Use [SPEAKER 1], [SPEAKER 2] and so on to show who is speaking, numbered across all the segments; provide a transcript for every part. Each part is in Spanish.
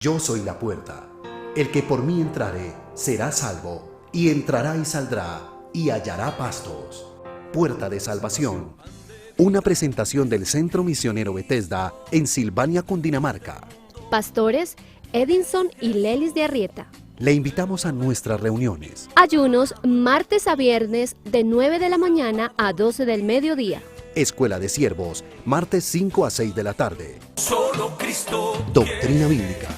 [SPEAKER 1] Yo soy la puerta. El que por mí entrare será salvo, y entrará y saldrá, y hallará pastos. Puerta de Salvación. Una presentación del Centro Misionero Bethesda en Silvania, Cundinamarca.
[SPEAKER 2] Pastores Edinson y Lelis de Arrieta.
[SPEAKER 1] Le invitamos a nuestras reuniones.
[SPEAKER 2] Ayunos martes a viernes de 9 de la mañana a 12 del mediodía.
[SPEAKER 1] Escuela de Siervos, martes 5 a 6 de la tarde.
[SPEAKER 3] Solo Cristo.
[SPEAKER 1] Doctrina Bíblica,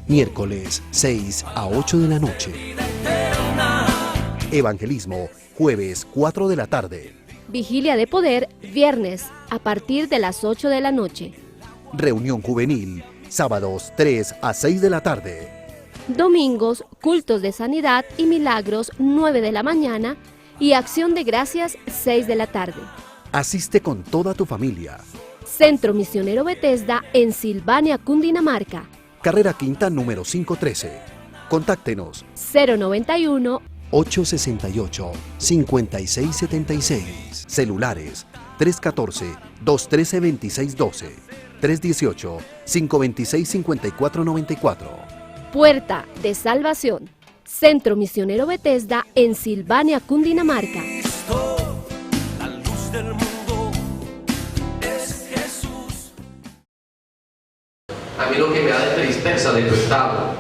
[SPEAKER 1] miércoles 6 a 8 de la noche. Evangelismo, jueves 4 de la tarde.
[SPEAKER 2] Vigilia de Poder, viernes a partir de las 8 de la noche.
[SPEAKER 1] Reunión juvenil, sábados 3 a 6 de la tarde.
[SPEAKER 2] Domingos, cultos de sanidad y milagros 9 de la mañana y acción de gracias 6 de la tarde.
[SPEAKER 1] Asiste con toda tu familia.
[SPEAKER 2] Centro Misionero Bethesda en Silvania, Cundinamarca.
[SPEAKER 1] Carrera Quinta número 513. Contáctenos
[SPEAKER 2] 091
[SPEAKER 1] 868-5676. Celulares 314-213-2612. 318-526-5494.
[SPEAKER 2] Puerta de Salvación. Centro Misionero Bethesda en Silvania, Cundinamarca.
[SPEAKER 3] La luz del mundo es Jesús.
[SPEAKER 4] A mí lo que me da de tristeza de tu estado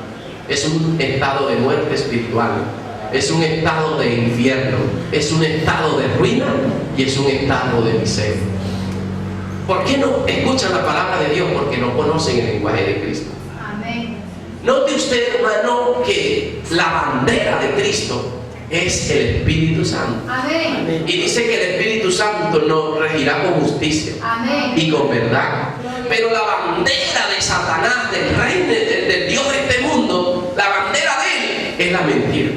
[SPEAKER 4] es un estado de muerte espiritual, es un estado de infierno, es un estado de ruina y es un estado de miseria. ¿Por qué no escuchan la palabra de Dios? Porque no conocen el lenguaje de Cristo.
[SPEAKER 5] Amén.
[SPEAKER 4] Note usted, hermano, que la bandera de Cristo es el Espíritu Santo.
[SPEAKER 5] Amén.
[SPEAKER 4] Y dice que el Espíritu Santo nos regirá con justicia
[SPEAKER 5] Amén.
[SPEAKER 4] y con verdad. Pero la bandera de Satanás, del rey, del Dios de este mundo, la bandera de él es la mentira.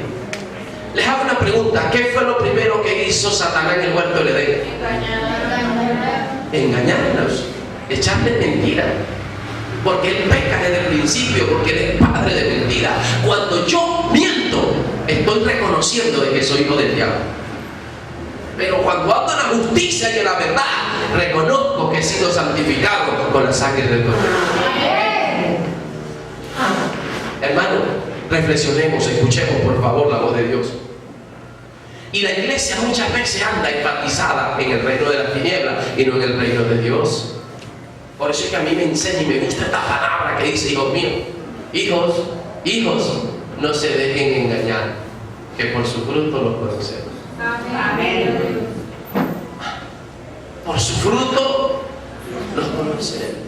[SPEAKER 4] Les hago una pregunta: ¿qué fue lo primero que hizo Satanás en el huerto del Edén? Engañarnos, echarle mentira. Porque él peca desde el principio, porque él es padre de mentira. Cuando yo miento, estoy reconociendo de que soy hijo del diablo. Pero cuando ando en la justicia y en la verdad, reconozco que he sido santificado con la sangre del Cordero. Hermano, reflexionemos, escuchemos por favor la voz de Dios. Y la iglesia muchas veces anda enfatizada en el reino de las tinieblas y no en el reino de Dios. Por eso es que a mí me enseña y me gusta esta palabra que dice: hijos míos, hijos, no se dejen engañar, que por su fruto los conocemos.
[SPEAKER 5] Amén.
[SPEAKER 4] Por su fruto los conocemos.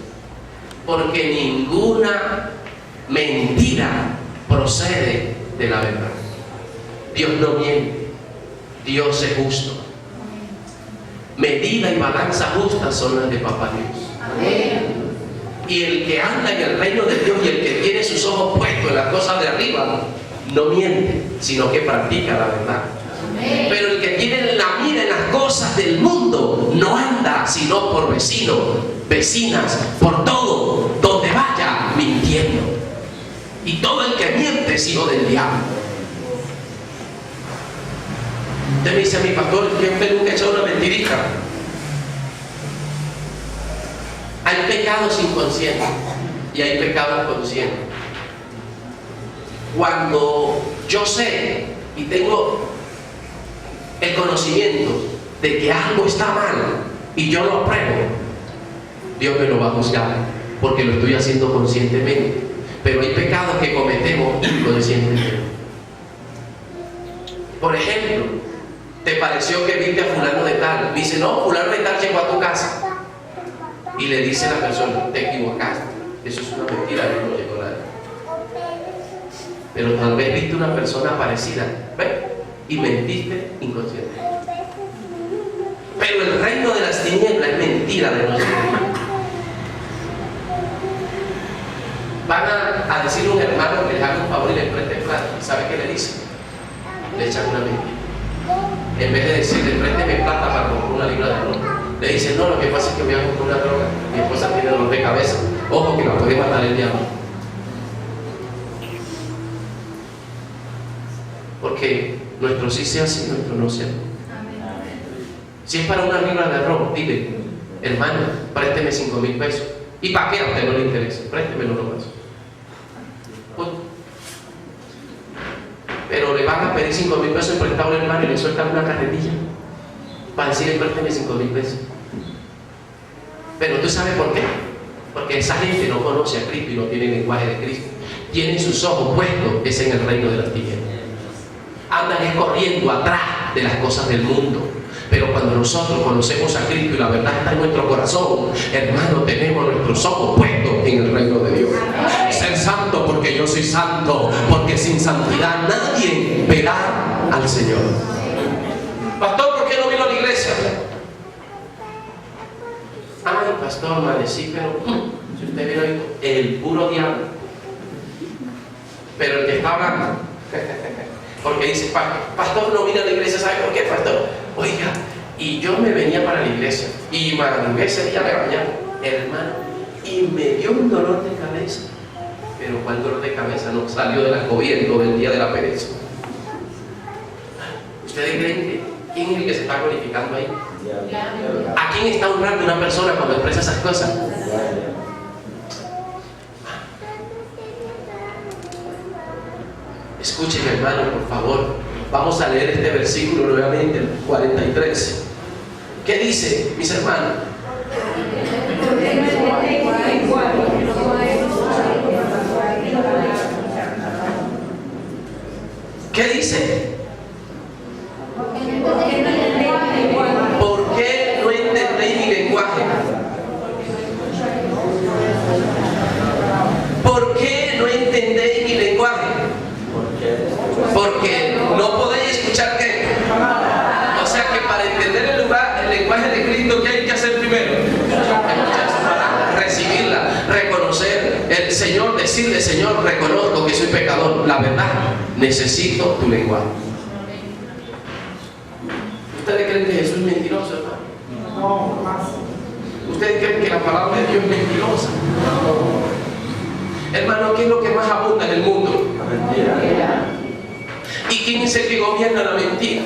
[SPEAKER 4] Porque ninguna mentira procede de la verdad. Dios no miente, Dios es justo. Medida y balanza justa son las de Papá Dios.
[SPEAKER 5] Amén.
[SPEAKER 4] Y el que anda en el reino de Dios y el que tiene sus ojos puestos en las cosas de arriba, no miente, sino que practica la verdad.
[SPEAKER 5] Amén.
[SPEAKER 4] Pero el que tiene la mira en las cosas del mundo no anda sino por vecinos, vecinas, por todo, donde vaya mintiendo. Y todo el que miente es hijo del diablo. Usted me dice a mi pastor: que usted nunca ha echado una mentirita. Hay pecados inconscientes y hay pecados conscientes. Cuando yo sé y tengo el conocimiento de que algo está mal y yo lo apruebo, Dios me lo va a juzgar porque lo estoy haciendo conscientemente. Pero hay pecados que cometemos inconscientemente. Por ejemplo, ¿te pareció que viste a fulano de tal? Dice: no, fulano de tal llegó a tu casa. Y le dice a la persona: te equivocaste, eso es una mentira, no llegó nadie. Pero tal vez viste una persona parecida, ¿ves? Y mentiste inconscientemente. Pero el reino de las tinieblas es mentira de nosotros. Van a decirle a un hermano que les haga un favor y le preste plata. ¿Sabe qué le dicen? Le echan una mentira. En vez de decirle: présteme plata para comprar una libra de arroz, le dicen: no, lo que pasa es que voy a comprar una droga, mi esposa tiene dolor de cabeza, ojo que la puede matar el diablo. Porque nuestro sí sea sí, nuestro no sea. Si es para una libra de arroz, dile: hermano, présteme 5,000 pesos. ¿Y para qué? A usted no le interesa, préstemelo nomás. Punto. Pero le van a pedir 5,000 pesos prestado al hermano y le sueltan una carretilla para decirle préstame 5,000 pesos. Pero ¿tú sabes por qué? Porque esa gente no conoce a Cristo y no tiene lenguaje de Cristo. Tienen sus ojos puestos en el reino de las tinieblas. Andan corriendo atrás de las cosas del mundo. Pero cuando nosotros conocemos a Cristo y la verdad está en nuestro corazón, hermano, tenemos nuestros ojos puestos en el reino de Dios. Ser santo porque yo soy santo, porque sin santidad nadie verá al Señor. Pastor, ¿por qué no vino a la iglesia? Ay, pastor, amanecí, pero si usted viene hoy, el puro diablo. Pero el que está hablando, porque dice, pastor, no vino a la iglesia, ¿sabe por qué, pastor? Oiga, y yo me venía para la iglesia, y madrugué ese día de mañana, hermano, y me dio un dolor de cabeza. Pero ¿cuál dolor de cabeza no salió de la cobiendo del día de la pereza? ¿Ustedes creen que quién es el que se está glorificando ahí? ¿A quién está honrando una persona cuando expresa esas cosas? Escuchen, hermano, por favor. Vamos a leer este versículo nuevamente, el 43. ¿Qué dice, mis hermanos? ¿Qué dice? ¿Por qué no entendéis mi lenguaje? ¿Por qué no entendéis mi lenguaje? Porque no podéis escuchar qué. O sea que para entender el lenguaje de Cristo, ¿qué hay que hacer primero? Escuchar su palabra, recibirla, reconocer el Señor, decirle, Señor, reconozco que soy pecador. La verdad, necesito tu lenguaje. ¿Ustedes creen que Jesús es mentiroso, hermano? No. ¿Ustedes creen que la palabra de Dios es mentirosa? Hermano, ¿qué es lo que más abunda en el mundo? La mentira. ¿Y quién es el que gobierna la mentira?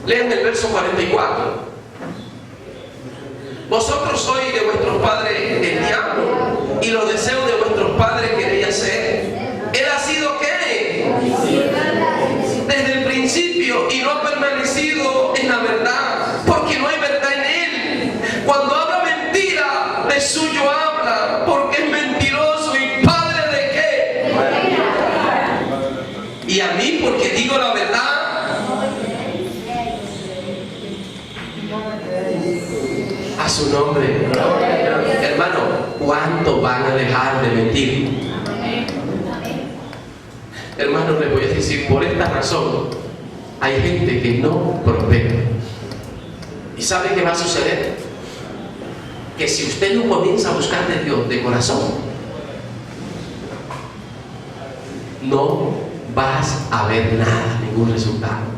[SPEAKER 4] Lean el verso 44. Vosotros sois de vuestros padres el diablo, y los deseos de vuestros padres queréis hacer. Él ha sido ¿qué? Desde el principio, y no ha permanecido en la verdad, porque no hay verdad en él. Cuando habla mentira, de suyo habla, porque es mentiroso y padre de ¿qué? Y a mí, porque digo la verdad. A su nombre. Hermano, ¿cuánto van a dejar de mentir? Hermano, les voy a decir, por esta razón hay gente que no prospera. ¿Y sabe qué va a suceder? Que si usted no comienza a buscar de Dios de corazón, no vas a ver nada, ningún resultado.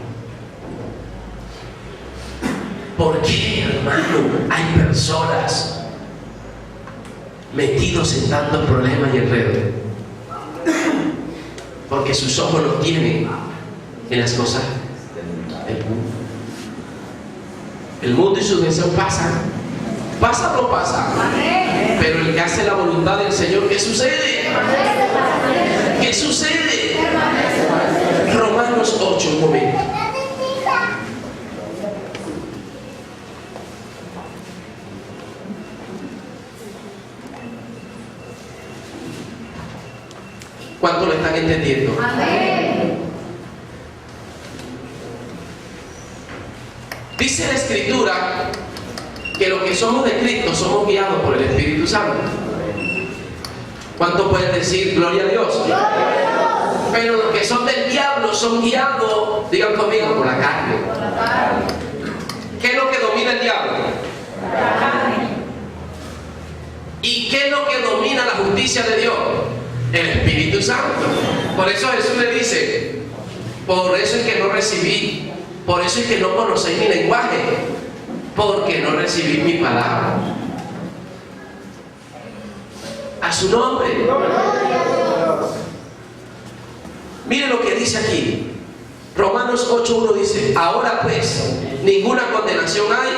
[SPEAKER 4] ¿Por qué, hermano, hay personas metidos en tantos problemas y enredos? Porque sus ojos los tienen en las cosas del mundo. El mundo y sus deseos pasan. ¿Pasa o no pasa? Pero el que hace la voluntad del Señor, ¿qué sucede? ¿Qué sucede? Romanos 8, un momento. ¿Cuánto lo están entendiendo? Amén. Dice la Escritura que los que somos de Cristo somos guiados por el Espíritu Santo. ¿Cuánto pueden decir gloria a Dios? Pero los que son del diablo son guiados, digan conmigo, por la carne. ¿Qué es lo que domina el diablo? ¿Y qué es lo que domina la justicia de Dios? El Espíritu Santo. Por eso Jesús le dice, por eso es que no recibí, por eso es que no conocéis mi lenguaje, porque no recibí mi palabra. A su nombre. Mire lo que dice aquí. Romanos 8:1 dice, ahora pues, ninguna condenación hay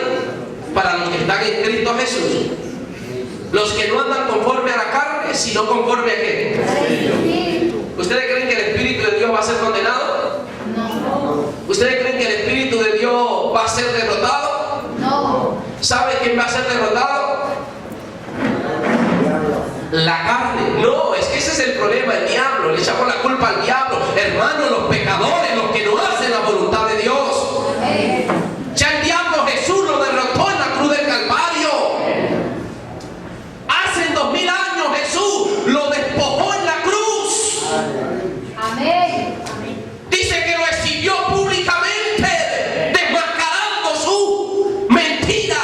[SPEAKER 4] para los que están en Cristo Jesús. Los que no andan conforme a la carne, sino conforme a qué. ¿Ustedes creen que el Espíritu de Dios va a ser condenado?
[SPEAKER 5] No.
[SPEAKER 4] ¿Ustedes creen que el Espíritu de Dios va a ser derrotado?
[SPEAKER 5] No.
[SPEAKER 4] ¿Sabe quién va a ser derrotado? La carne. No, es que ese es el problema, el diablo. Le echamos la culpa al diablo. Hermanos, los pecadores, los que no hacen la voluntad de Dios. Ya el diablo Jesús lo derrotó en la cruz del Calvario. Hace 2000 años Jesús lo despojó en la cruz.
[SPEAKER 5] Amén.
[SPEAKER 4] Dice que lo exhibió públicamente, desmascarando su mentira,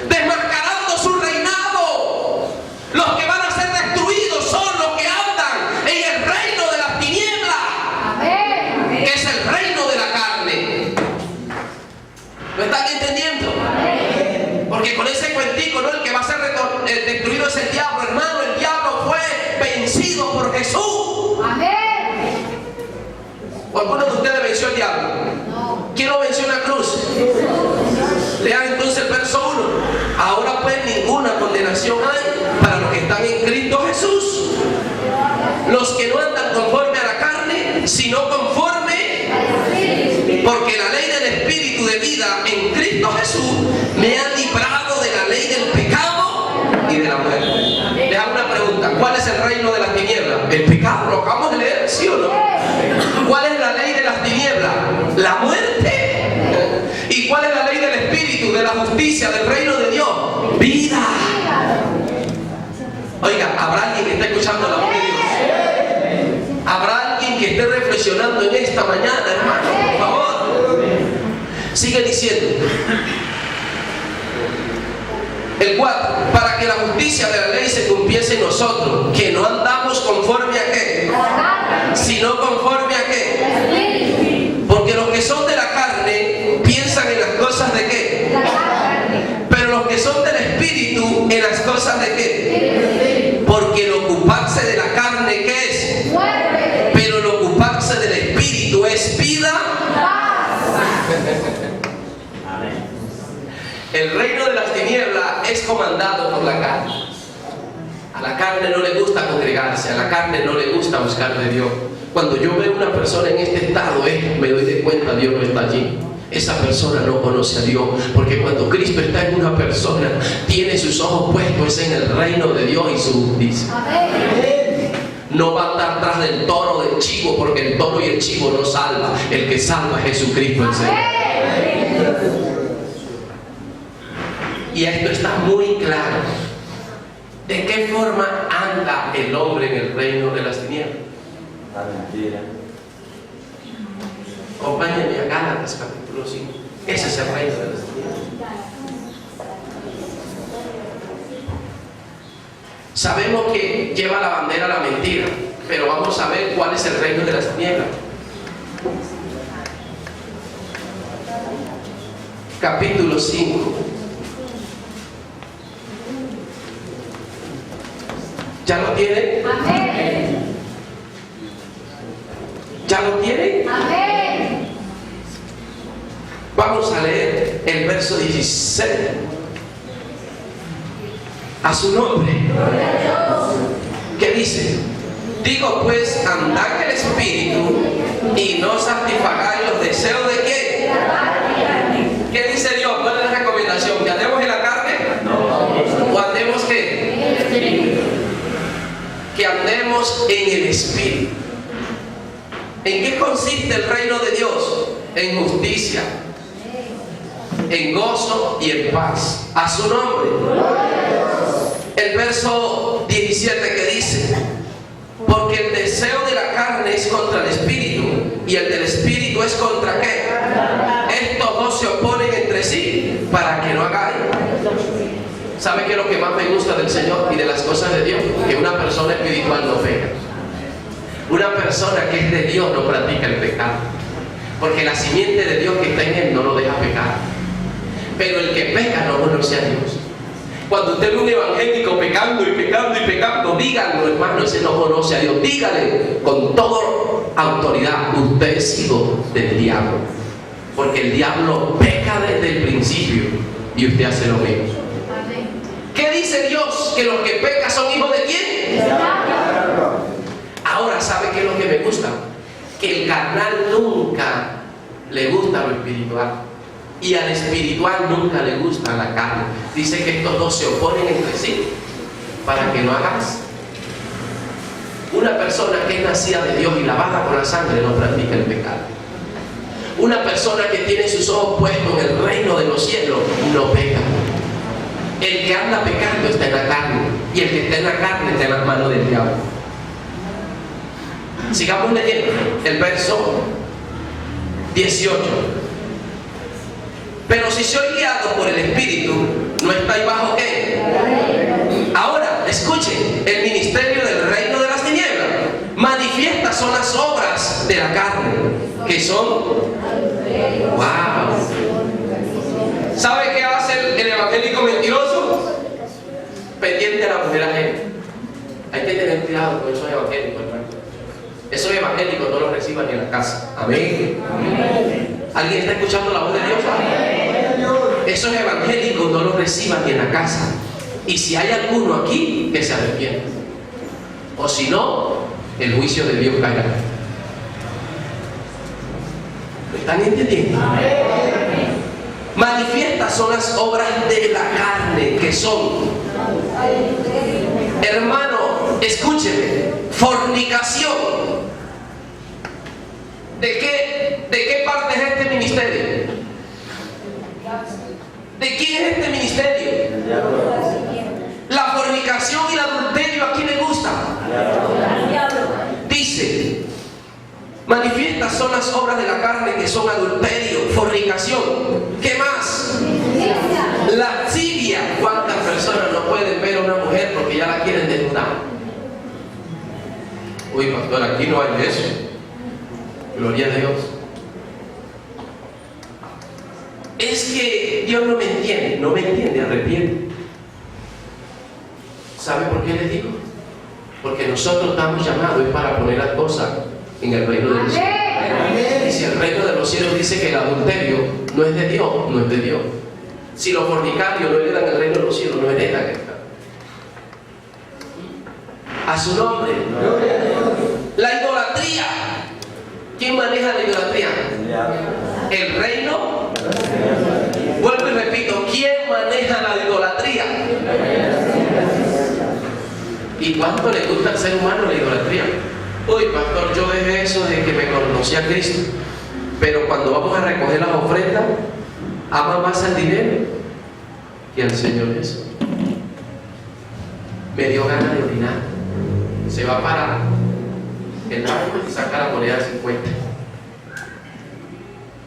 [SPEAKER 4] desmascarando su reinado. Los que van a ser destruidos son los que andan en el reino de las tinieblas,
[SPEAKER 5] Amén.
[SPEAKER 4] que es el reino de la carne. ¿Lo están entendiendo? Porque con ese cuentico, ¿no? El que va a ser destruido es el diablo, hermano. El diablo fue vencido por Jesús.
[SPEAKER 5] Amén.
[SPEAKER 4] ¿O alguno de ustedes venció al diablo?
[SPEAKER 5] No.
[SPEAKER 4] ¿Quién lo venció en la cruz? Lean entonces el verso 1. Ahora pues ninguna condenación hay para los que están en Cristo Jesús. Los que no andan conforme a la carne, sino conforme, porque la ley del Espíritu de vida en Cristo Jesús me ha librado de la ley del pecado y de la muerte. Les hago una pregunta. ¿Cuál es el reino de las tinieblas? El pecado. Lo acabamos de leer, ¿sí o no? ¿Cuál es la ley de las tinieblas? La muerte. ¿Y cuál es la ley del Espíritu, de la justicia, del reino de Dios? Vida. Oiga, ¿habrá alguien que esté escuchando la voz de Dios? ¿Habrá alguien que esté reflexionando en esta mañana, hermano? Por favor. Sigue diciendo. El 4. Para que la justicia de la ley se cumpliese en nosotros, que no andamos conforme a qué, sino conforme a qué. Porque los que son de la carne piensan en las cosas de qué, pero los que son del Espíritu en las cosas de qué. Porque el ocuparse de la carne, ¿qué es?
[SPEAKER 5] Muerte.
[SPEAKER 4] Pero el ocuparse del Espíritu es vida. El reino de las tinieblas es comandado por la carne. A la carne no le gusta congregarse, a la carne no le gusta buscar de Dios. Cuando yo veo una persona en este estado, me doy de cuenta, Dios no está allí. Esa persona no conoce a Dios, porque cuando Cristo está en una persona, tiene sus ojos puestos en el reino de Dios y su justicia.
[SPEAKER 5] Amén.
[SPEAKER 4] No va a estar atrás del toro, del chivo, porque el toro y el chivo no salva. El que salva es Jesucristo el Señor. Y esto está muy claro. ¿De qué forma anda el hombre en el reino de las tinieblas?
[SPEAKER 6] La mentira.
[SPEAKER 4] Acompáñenme a Gálatas capítulo 5. Ese es el reino de las tinieblas. Sabemos que lleva la bandera la mentira, pero vamos a ver cuál es el reino de las tinieblas. Capítulo 5. ¿Ya lo tienen?
[SPEAKER 5] Amén.
[SPEAKER 4] ¿Ya lo tienen?
[SPEAKER 5] Amén.
[SPEAKER 4] Vamos a leer el verso 17. A su nombre. ¿Qué dice? Digo pues, andad en el Espíritu y no satisfagáis los deseos de qué. ¿Qué dice Dios? ¿Cuál es la recomendación? ¿Que andemos en la carne? ¿O andemos qué? Que andemos en el Espíritu. ¿En qué consiste el reino de Dios? En justicia, en gozo y en paz. A su nombre. El verso 17 que dice: porque el deseo de la carne es contra el Espíritu y el del Espíritu es contra qué. Estos dos se oponen entre sí para que no hagáis. ¿Sabe qué es lo que más me gusta del Señor y de las cosas de Dios? Que una persona espiritual no peca. Una persona que es de Dios no practica el pecado. Porque la simiente de Dios que está en él no lo deja pecar. Pero el que peca no conoce a Dios. Cuando usted ve un evangélico pecando y pecando y pecando, díganlo, hermano, ese no conoce a Dios. Dígale con toda autoridad: usted es hijo del diablo. Porque el diablo peca desde el principio y usted hace lo mismo. ¿Qué dice Dios? que los que pecan son hijos de quién. Ahora, ¿sabe qué es lo que me gusta? Que el carnal nunca le gusta lo espiritual. Y al espiritual nunca le gusta la carne. Dice que estos dos se oponen entre sí para que no hagas. Una persona que es nacida de Dios y lavada con la sangre no practica el pecado. Una persona que tiene sus ojos puestos en el reino de los cielos no peca. El que anda pecando está en la carne, y el que está en la carne está en las manos del diablo. Sigamos leyendo el verso 18. Pero si soy guiado por el Espíritu, ¿no estáis bajo qué? Ahora, escuchen, el ministerio del reino de las tinieblas. Manifiestas son las obras de la carne, que son... ¡Wow! ¿Sabe qué hace el evangélico mentiroso? Pendiente a la mujer ajena. Hay que tener cuidado con esos evangélicos, hermano. Esos evangélicos no los reciban ni en la casa. Amén. ¿Alguien está escuchando la voz de Dios? Esos evangélicos no los reciban ni en la casa. Y si hay alguno aquí, que se arrepienta. O si no, el juicio de Dios caerá. ¿Me están entendiendo? Manifiestas son las obras de la carne, que son, hermano, escúcheme, fornicación. ¿De qué parte es este ministerio? ¿De quién es este ministerio? La fornicación y el adulterio, ¿a quién le gusta? Dice, manifiestas son las obras de la carne, que son adulterio, fornicación. ¿Qué más? Lascivia. ¿Cuántas personas no pueden ver a una mujer porque ya la quieren desnudar? Uy, pastor, aquí no hay eso. Gloria a Dios. Es que Dios no me entiende, arrepiente. ¿Sabe por qué les digo? Porque nosotros estamos llamados para poner las cosas en el reino de los cielos. Y si el reino de los cielos dice que el adulterio no es de Dios, no es de Dios. Si los fornicarios no heredan el reino de los cielos, no heredan el reino. A su nombre. La idolatría. ¿Quién maneja la idolatría? El reino. Vuelvo y repito, ¿quién maneja la idolatría? ¿Y cuánto le gusta al ser humano la idolatría? Uy, pastor, yo dejé eso desde que me conocí a Cristo. Pero cuando vamos a recoger las ofrendas, ama más al dinero que al Señor Jesús. Me dio ganas de orinar. Se va a parar el árbol y saca la moneda de 50.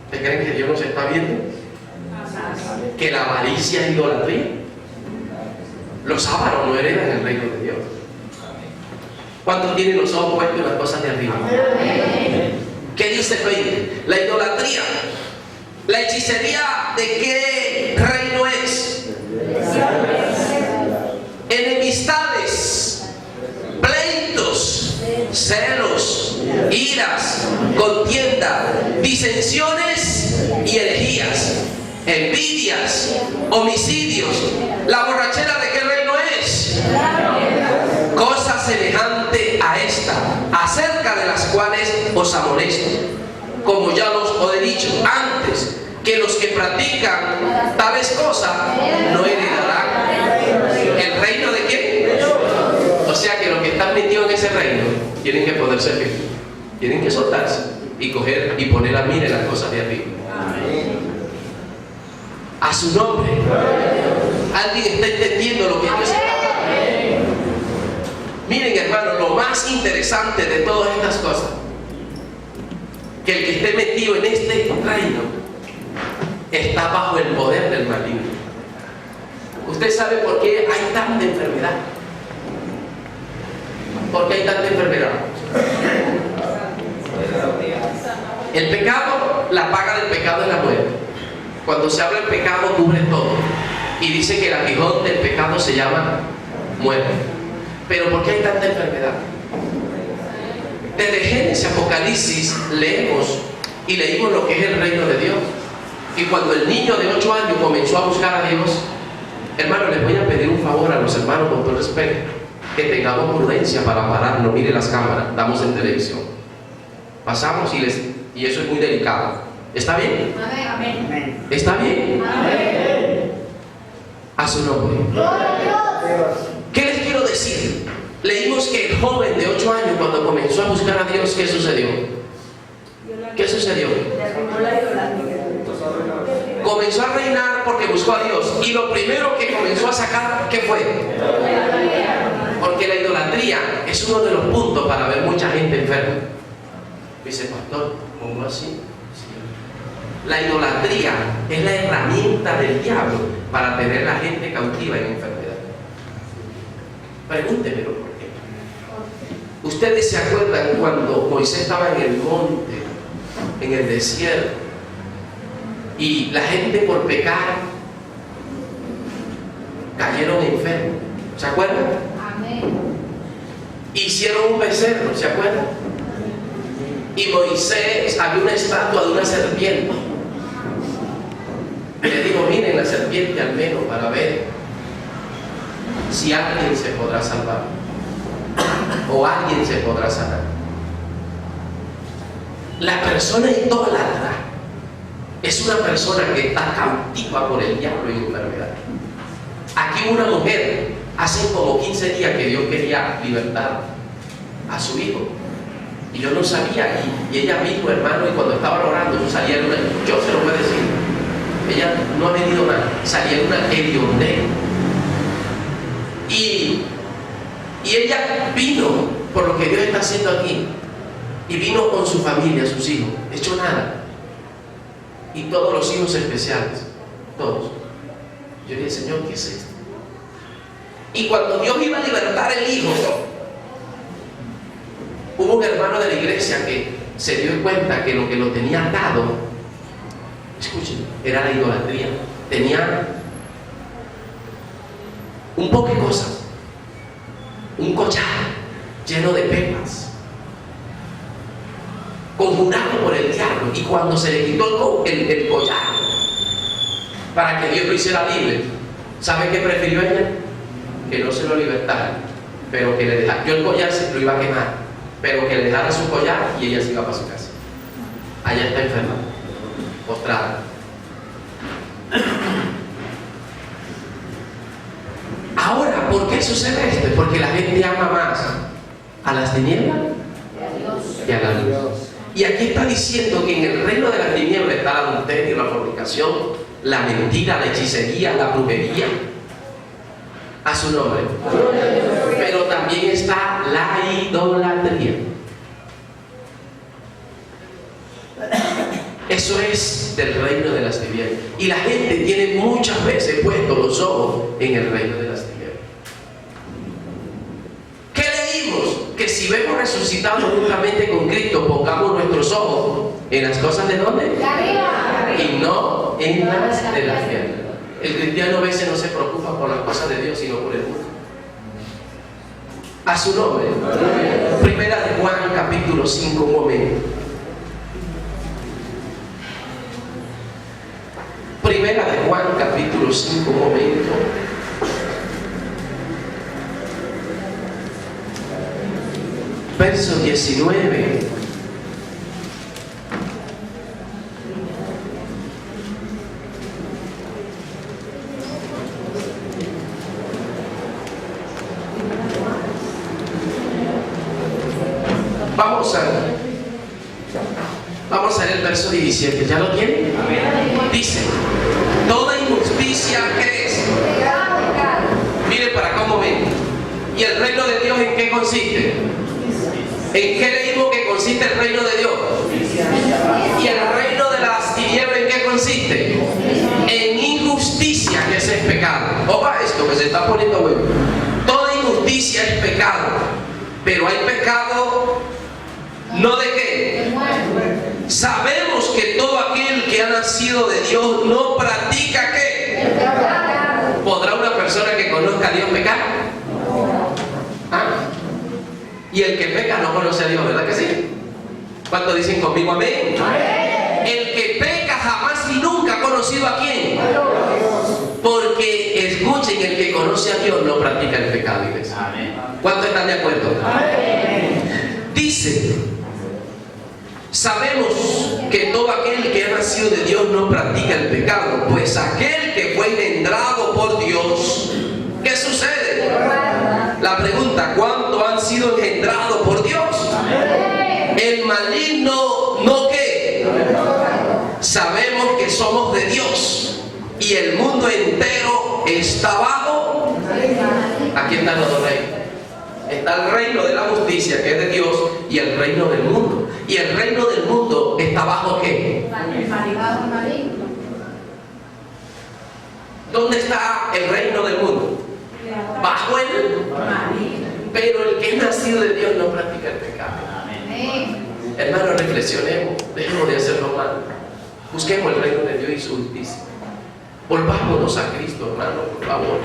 [SPEAKER 4] ¿Ustedes creen que Dios nos está viendo? Que la avaricia es idolatría. Los ávaros no heredan el reino de Dios. ¿Cuántos tienen los ojos puestos en las cosas de arriba? ¿Qué dice el 20? La idolatría. La hechicería, ¿de qué reino es? Enemistades, pleitos, celos, iras, contienda, disensiones y herejías, envidias, homicidios. ¿La borrachera de qué reino es? Cosa semejante a esta, acerca de las cuales os amonesto, como ya os he dicho antes, que los que practican tales cosas no heredarán el reino de quién. O sea que los que están metidos en ese reino tienen que poder servir, tienen que soltarse y coger y poner la mira en las cosas de arriba. A su nombre. ¿Alguien está entendiendo lo que Dios está hablando? Miren, hermanos, lo más interesante de todas estas cosas, que el que esté metido en este reino está bajo el poder del maligno. ¿Usted sabe por qué hay tanta enfermedad? ¿Por qué hay tanta enfermedad? El pecado, la paga del pecado es la muerte. Cuando se habla del pecado cubre todo. Y dice que el aguijón del pecado se llama muerte. Pero ¿por qué hay tanta enfermedad? Desde Génesis, Apocalipsis leemos y leímos lo que es el reino de Dios. Y cuando el niño de 8 años comenzó a buscar a Dios, hermano, les voy a pedir un favor. favor a los hermanos con todo respeto, que tengamos prudencia para parar, no mire las cámaras, estamos en televisión. Pasamos y eso es muy delicado. ¿Está bien?
[SPEAKER 5] Amén.
[SPEAKER 4] ¿Está bien?
[SPEAKER 5] Amén.
[SPEAKER 4] A su nombre.
[SPEAKER 5] Gloria a Dios.
[SPEAKER 4] ¿Qué les quiero decir? Leímos que el joven de 8 años, cuando comenzó a buscar a Dios, ¿qué sucedió? ¿Qué sucedió? Comenzó a reinar porque buscó a Dios. Y lo primero que comenzó a sacar, ¿qué fue? Porque la idolatría es uno de los puntos para ver mucha gente enferma. Dice, pastor, ¿cómo así? La idolatría es la herramienta del diablo para tener a la gente cautiva en enfermedad. Pregúntemelo por qué. Ustedes se acuerdan cuando Moisés estaba en el monte, en el desierto, y la gente por pecar cayeron enfermos. ¿Se acuerdan?
[SPEAKER 5] Amén.
[SPEAKER 4] Hicieron un becerro, ¿se acuerdan? Y Moisés, había una estatua de una serpiente. Y le digo, miren la serpiente al menos para ver si alguien se podrá salvar o alguien se podrá sanar. La persona idólatra es una persona que está cautiva por el diablo y enfermedad. Aquí una mujer, hace como 15 días que Dios quería libertar a su hijo. Y yo no sabía, y ella vino, hermano, y cuando estaban orando, salía en una, yo se lo voy a decir, ella no ha venido nada, salía en una hediondez. Y ella vino por lo que Dios está haciendo aquí, y vino con su familia, sus hijos, hecho nada. Y todos los hijos especiales, todos. Yo le dije, Señor, ¿qué es esto? Y cuando Dios iba a libertar el hijo, hubo un hermano de la iglesia que se dio cuenta que lo tenía atado, escuchen, era la idolatría. Tenía un poco de cosas, un collar lleno de pepas, conjurado por el diablo. Y cuando se le quitó el collar para que Dios lo hiciera libre, ¿sabe qué prefirió ella? Que no se lo libertara, pero que le dejara. Yo el collar se lo iba a quemar, pero que le dejara su collar y ella se iba para su casa. Allá está enferma, postrada. Ahora, ¿por qué sucede esto? Porque la gente ama más a las tinieblas que a la luz. Y aquí está diciendo que en el reino de las tinieblas está el adulterio, la fornicación, la mentira, la hechicería, la brujería. A su nombre. Pero también está la idolatría. Eso es del reino de las tinieblas. Y la gente tiene muchas veces puesto los ojos en el reino de las tinieblas. ¿Qué leímos? Que si vemos resucitados juntamente con Cristo, pongamos nuestros ojos en las cosas de dónde? Y no en las de la tierra. El cristiano a veces no se preocupa por las cosas de Dios, sino por el mundo. A su nombre. Primera de Juan, capítulo 5, un momento. Primera de Juan, capítulo 5, un momento. Verso 19. Vamos a leer el verso 17. ¿Ya lo tienen? Dice, toda injusticia que es. Mire para acá un momento. ¿Y el reino de Dios en qué consiste? ¿En qué leímos que consiste el reino de Dios? ¿Y el reino de las tinieblas en qué consiste? En injusticia, que ese es pecado. Opa esto que se está poniendo bueno. Toda injusticia es pecado. Pero hay pecado, ¿no de qué? Sabemos que todo aquel que ha nacido de Dios no practica ¿qué? ¿Podrá una persona que conozca a Dios pecar? ¿Ah? Y el que peca no conoce a Dios, ¿verdad que sí? ¿Cuántos dicen conmigo amén? El que peca jamás y nunca ha conocido a quién. Porque escuchen, el que conoce a Dios no practica el pecado, iglesia. ¿Cuántos están de acuerdo? Dice, sabemos que todo aquel que ha nacido de Dios no practica el pecado, pues aquel que fue engendrado por Dios, ¿qué sucede? La pregunta, ¿cuántos han sido engendrados por Dios? El maligno, ¿no qué? Sabemos que somos de Dios y el mundo entero está bajo. Aquí están los dos reinos. Está el reino de la justicia, que es de Dios, y el reino del mundo. Y el reino del mundo está bajo ¿qué? ¿Dónde está el reino del mundo? Bajo él. Pero el que es nacido de Dios no practica el pecado. Hermanos, reflexionemos, dejemos de hacerlo mal. Busquemos el reino de Dios y su justicia. Volvámonos a Cristo, hermano, por favor.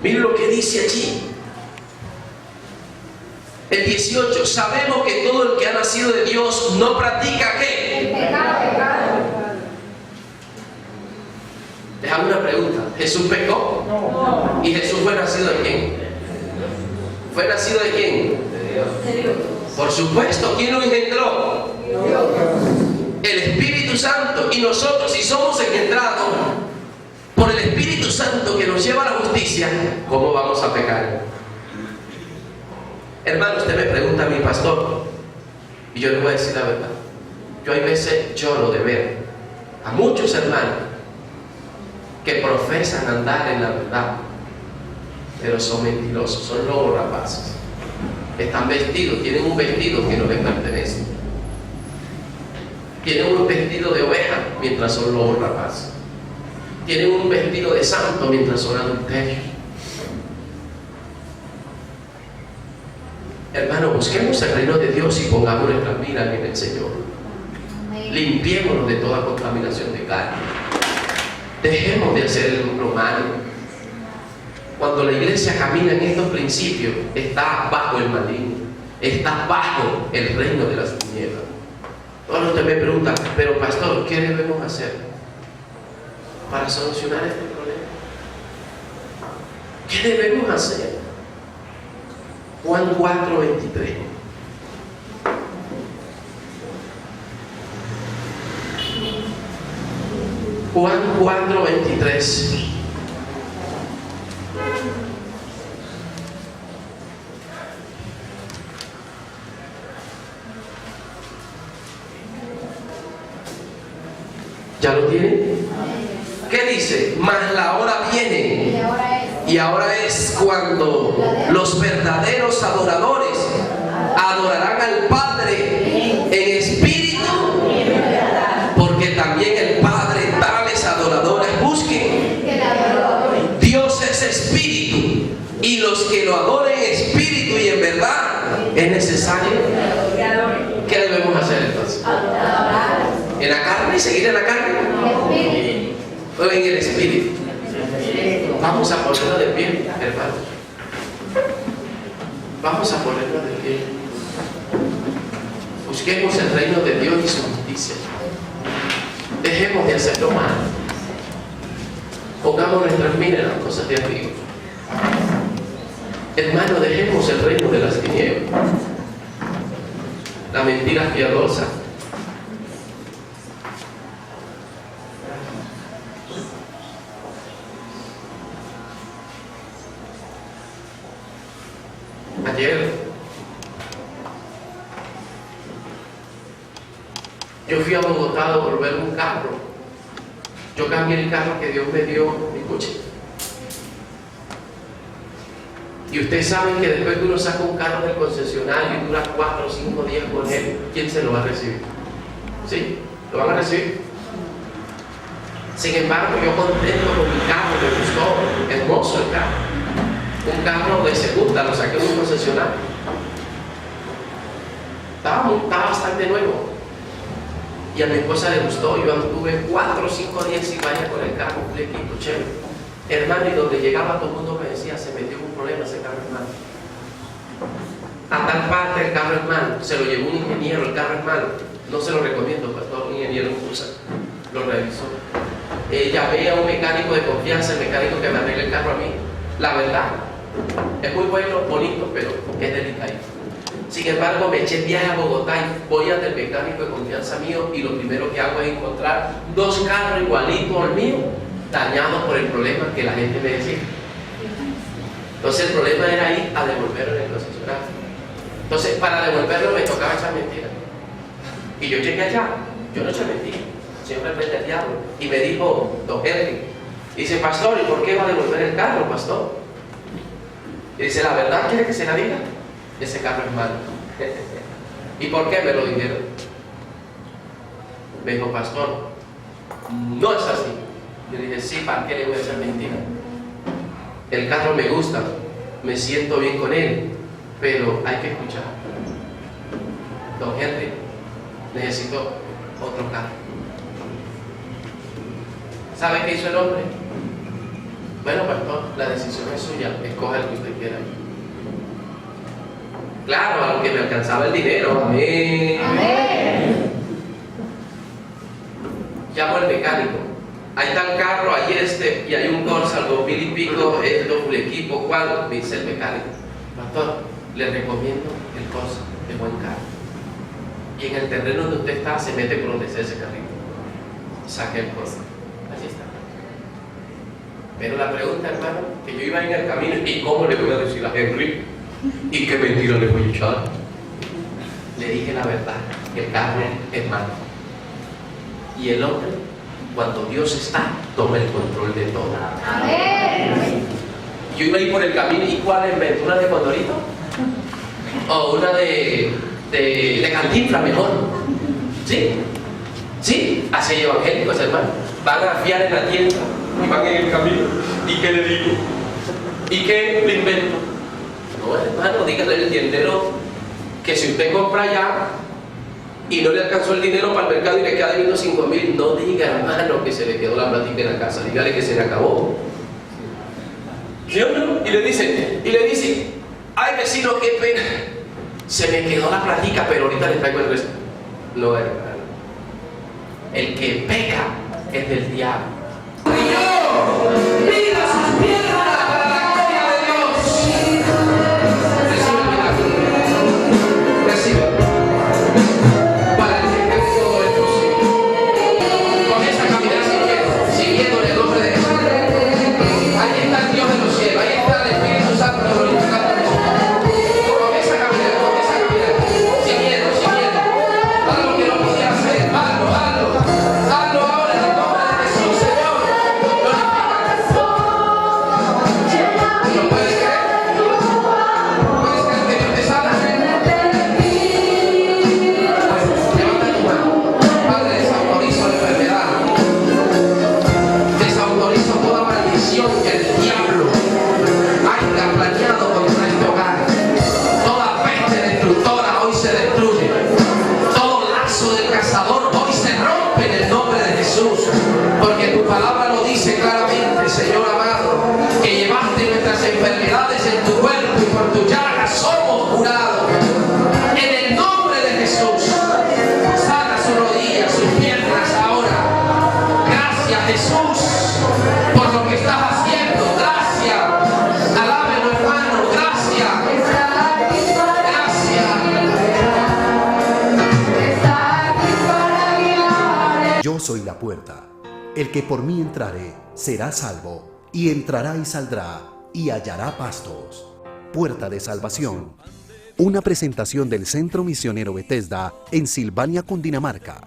[SPEAKER 4] Miren lo que dice allí. El 18, sabemos que todo el que ha nacido de Dios no practica ¿qué? Déjame una pregunta. ¿Jesús pecó?
[SPEAKER 5] No.
[SPEAKER 4] ¿Y Jesús fue nacido de quién? ¿Fue nacido de quién?
[SPEAKER 5] De Dios.
[SPEAKER 4] Por supuesto, ¿quién lo engendró?
[SPEAKER 5] Dios.
[SPEAKER 4] El Espíritu Santo. Y nosotros, si somos engendrados por el Espíritu Santo que nos lleva a la justicia, ¿cómo vamos a pecar? Hermano, usted me pregunta a mi pastor, y yo le voy a decir la verdad. Yo hay veces lloro de ver a muchos hermanos que profesan andar en la verdad, pero son mentirosos, son lobos rapaces. Están vestidos, tienen un vestido que no les pertenece. Tienen un vestido de oveja mientras son lobos rapaces. Tienen un vestido de santo mientras son adulterios. Hermano, busquemos el reino de Dios y pongamos nuestras miras en el Señor. Limpiémonos de toda contaminación de carne. Dejemos de hacer lo malo. Cuando la iglesia camina en estos principios, está bajo el maligno, está bajo el reino de las tinieblas. Ahora usted me pregunta, pero pastor, ¿qué debemos hacer para solucionar este problema? ¿Qué debemos hacer? Juan 4:23. Juan 4:23. ¿Ya lo tienen? ¿Qué dice? Mas la hora viene y ahora es cuando los verdaderos adoradores adorarán al Padre en espíritu, porque también el Padre tales adoradores busquen. Dios es espíritu y los que lo adoren en espíritu y en verdad es necesario. ¿Qué debemos hacer entonces? ¿En la carne? ¿Seguir en la carne? ¿O en el espíritu? Vamos a ponerlo de pie, hermano. Vamos a ponerlo de pie. Busquemos el reino de Dios y su justicia. Dejemos de hacerlo mal. Pongamos nuestras miras en las cosas de arriba. Hermano, dejemos el reino de las tinieblas. La mentira piadosa. Ayer yo fui a Bogotá a devolver un carro. Yo cambié el carro que Dios me dio, mi coche. Y ustedes saben que después que uno saca un carro del concesionario y dura 4 o 5 días con él, ¿quién se lo va a recibir? ¿Sí? ¿Lo van a recibir? Sin embargo, yo contento con mi carro, me gustó, hermoso el carro. Un carro de segunda, lo saqué de un concesionario. Estaba bastante nuevo. Y a mi esposa le gustó. Yo anduve 4 o 5 días sin vaya con el carro, un flequito chévere. Hermano, y donde llegaba todo el mundo me decía, se metió en un problema ese carro, hermano. A tal parte el carro, hermano, se lo llevó un ingeniero, el carro, hermano. No se lo recomiendo, pastor, un ingeniero en Cursa. Lo revisó. Llamé a un mecánico de confianza, el mecánico que me arregle el carro a mí. La verdad, es muy bueno, bonito, pero es delicadito. Sin embargo, me eché el viaje a Bogotá y voy al del mecánico de confianza mío y lo primero que hago es encontrar 2 carros igualitos al mío, dañados por el problema que la gente me decía. Entonces el problema era ir a devolverlo en el concesionario. Entonces para devolverlo me tocaba echar mentiras. Y yo llegué allá, yo no eché mentiras, siempre frente al diablo. Y me dijo don Henry, dice, pastor, ¿y por qué va a devolver el carro, pastor? Y dice, ¿la verdad quiere que se la diga? Ese carro es malo. ¿Y por qué me lo dijeron? Me dijo, pastor, no es así. Yo dije, sí, ¿para qué le voy a echar mentira? El carro me gusta, me siento bien con él, pero hay que escuchar. Don Henry, necesito otro carro. ¿Sabe qué hizo el hombre? Bueno, pastor, la decisión es suya, escoja el que usted quiera. Claro, a lo que me alcanzaba el dinero. Amén.
[SPEAKER 5] Amén.
[SPEAKER 4] Llamo al mecánico. Hay tal carro, hay este, y hay un Corsa, 2000 y pico, esto, full equipo, ¿cuál? Me dice el mecánico. Pastor, le recomiendo el Corsa, es buen carro. Y en el terreno donde usted está, se mete por donde sea ese carrito. Saque el Corsa. Allí está. Pero la pregunta, hermano, que yo iba en el camino, ¿y cómo le voy a decir a Henry? ¿Y qué mentira le voy a echar? Le dije la verdad, el carro es malo. Y el hombre, cuando Dios está, toma el control de todo.
[SPEAKER 5] Amén.
[SPEAKER 4] Yo iba a ir por el camino, ¿y cuál invento? ¿Una de Condorito? ¿O una de Cantinflas mejor? ¿Sí? ¿Sí? Así evangélicos, hermano. Van a fiar en la tienda y van en el camino. ¿Y qué le digo? ¿Y qué le invento? No, hermano, dígale al tiendero que si usted compra allá y no le alcanzó el dinero para el mercado y le queda debiendo 5,000, no diga, hermano, que se le quedó la plática en la casa, dígale que se le acabó. ¿Sí o no? Y le dice, ay vecino, qué pena, se me quedó la plática, pero ahorita le traigo el resto. No, hermano, el que peca es del diablo. ¡Mira sus piernas! ¡Para la gloria de Dios! Recibe el milagro. Recibe. Para el que todo es posible. Comienza a caminar siguiendo el nombre de Jesús. Ahí está el Dios de los cielos. Ahí está el Espíritu Santo glorificando a Jesús. Comienza a caminar. Siguiendo. Haz lo que no podía hacer. Hazlo ahora en el nombre de Jesús, Señor. ¿Lo puedes creer? ¿Puedes creer que Dios te sana? Levanta tu mano. Padre, desautorizo la enfermedad. Desautorizo toda maldición que el diablo haya planeado contra este hogar. Toda peste destructora hoy se destruye. Todo lazo del cazador hoy se rompe en el nombre de Jesús. Porque tu palabra lo dice claramente, Señor amado, que llevaste nuestras enfermedades en tu cuerpo y por tu llaga somos curados. En el nombre de Jesús, sana sus rodillas, sus piernas ahora. Gracias, Jesús, por lo que estás haciendo. Gracias. Alábelo, hermano. Gracias. Gracias.
[SPEAKER 1] Yo soy la puerta. El que por mí entrare será salvo, y entrará y saldrá, y hallará pastos. Puerta de Salvación. Una presentación del Centro Misionero Bethesda en Silvania, Cundinamarca.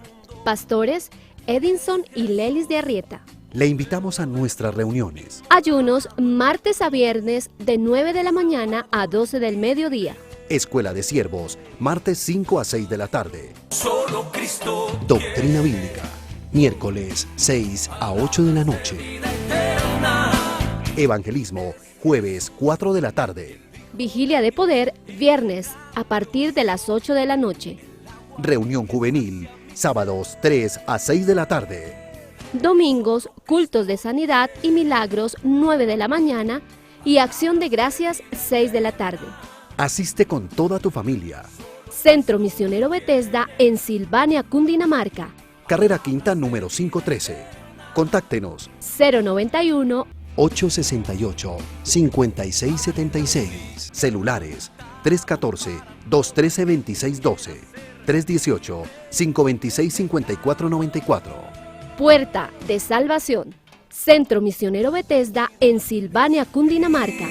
[SPEAKER 2] Pastores Edinson y Lelis de Arrieta.
[SPEAKER 1] Le invitamos a nuestras reuniones.
[SPEAKER 2] Ayunos martes a viernes de 9 de la mañana a 12 del mediodía.
[SPEAKER 1] Escuela de Siervos, martes 5 a 6 de la tarde.
[SPEAKER 3] Solo Cristo
[SPEAKER 1] Doctrina Bíblica, miércoles 6 a 8 de la noche.
[SPEAKER 3] eterna.
[SPEAKER 1] Evangelismo, jueves 4 de la tarde.
[SPEAKER 2] Vigilia de Poder, viernes a partir de las 8 de la noche.
[SPEAKER 1] Reunión juvenil, sábados 3 a 6 de la tarde.
[SPEAKER 2] Domingos, cultos de sanidad y milagros 9 de la mañana y acción de gracias 6 de la tarde.
[SPEAKER 1] Asiste con toda tu familia.
[SPEAKER 2] Centro Misionero Bethesda en Silvania, Cundinamarca.
[SPEAKER 1] Carrera Quinta número 513. Contáctenos
[SPEAKER 2] 091
[SPEAKER 1] 318-868-5676. Celulares 314-213-2612, 318-526-5494.
[SPEAKER 2] Puerta de Salvación. Centro Misionero Bethesda en Silvania, Cundinamarca.